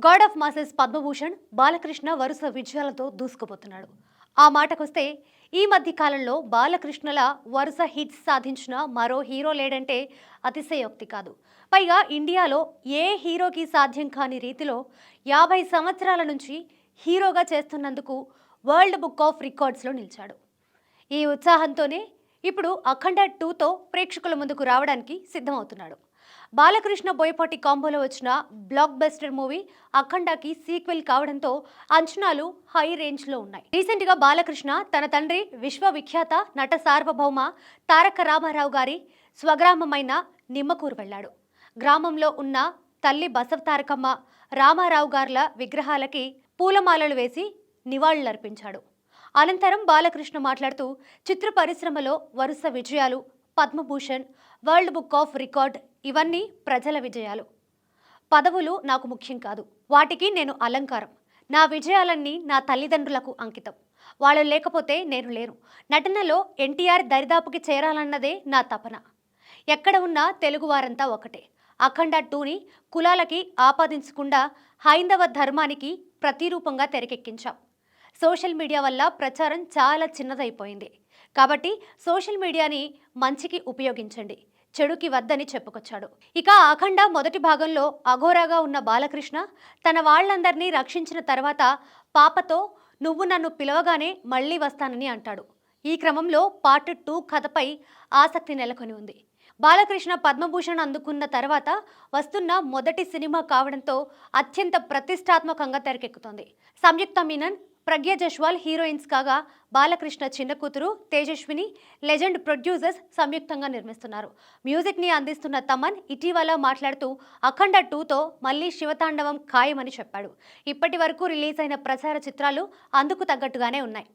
God of masses Padma Bhushan Balakrishna వరుస విజయాలతో దూసుకుపోతున్నాడు. ఆ మాటకొస్తే ఈ మధ్య కాలంలో బాలకృష్ణల వరుస హిట్స్ సాధించిన మరో హీరో లేడంటే అతిశయోక్తి కాదు. పైగా ఇండియాలో ఏ హీరోకి సాధ్యం కాని రీతిలో 50 సంవత్సరాల నుంచి హీరోగా చేస్తున్నందుకు వరల్డ్ బుక్ ఆఫ్ రికార్డ్స్లో నిలిచాడు. ఈ ఉత్సాహంతోనే ఇప్పుడు అఖండ 2తో ప్రేక్షకుల ముందుకు రావడానికి సిద్ధమవుతున్నాడు. బాలకృష్ణ బోయపాటి కాంబోలో వచ్చిన బ్లాక్ బస్టర్ మూవీ అఖండకి సీక్వెల్ కావడంతో అంచనాలు హై రేంజ్లో ఉన్నాయి. రీసెంట్గా బాలకృష్ణ తన తండ్రి విశ్వవిఖ్యాత నట సార్వభౌమ తారక రామారావు గారి స్వగ్రామమైన నిమ్మకూరు వెళ్ళాడు. గ్రామంలో ఉన్న తల్లి బసవతారకమ్మ, రామారావు గార్ల విగ్రహాలకి పూలమాలలు వేసి నివాళులర్పించాడు. అనంతరం బాలకృష్ణ మాట్లాడుతూ చిత్ర పరిశ్రమలో వరుస విజయాలు, Padma Bhushan, world book of record ఇవన్నీ ప్రజల విజయాలు. పదవులు నాకు ముఖ్యం కాదు, వాటికి నేను అలంకారం. నా విజయాలన్నీ నా తల్లిదండ్రులకు అంకితం. వాళ్ళు లేకపోతే నేను లేను. నటనలో ఎన్టీఆర్ దరిదాపుకి చేరాలన్నదే నా తపన. ఎక్కడ ఉన్నా తెలుగువారంతా ఒకటే. అఖండ 2ని కులాలకి ఆపాదించకుండా హైందవ ధర్మానికి ప్రతిరూపంగా తెరకెక్కించాం. సోషల్ మీడియా వల్ల ప్రచారం చాలా చిన్నదైపోయింది. కాబట్టి సోషల్ మీడియాని మంచికి ఉపయోగించండి, చెడుకి వద్దని చెప్పుకొచ్చాడు. ఇక అఖండ మొదటి భాగంలో అఘోరాగా ఉన్న బాలకృష్ణ తన వాళ్ళందరినీ రక్షించిన తర్వాత పాపతో నువ్వు నన్ను పిలవగానే మళ్ళీ వస్తానని అంటాడు. ఈ క్రమంలో పార్ట్ 2 కథపై ఆసక్తి నెలకొని ఉంది. బాలకృష్ణ పద్మభూషణ్ అందుకున్న తర్వాత వస్తున్న మొదటి సినిమా కావడంతో అత్యంత ప్రతిష్టాత్మకంగా తెరకెక్కుతోంది. సంయుక్త మీనన్, ప్రజ్ఞ జస్వాల్ హీరోయిన్స్ కాగా బాలకృష్ణ చిన్న కూతురు తేజస్విని లెజెండ్ ప్రొడ్యూసర్స్ సంయుక్తంగా నిర్మిస్తున్నారు. మ్యూజిక్ని అందిస్తున్న తమన్ ఇటీవల మాట్లాడుతూ అఖండ 2తో మళ్ళీ శివతాండవం ఖాయమని చెప్పాడు. ఇప్పటి వరకు రిలీజ్ అయిన ప్రచార చిత్రాలు అందుకు తగ్గట్టుగానే ఉన్నాయి.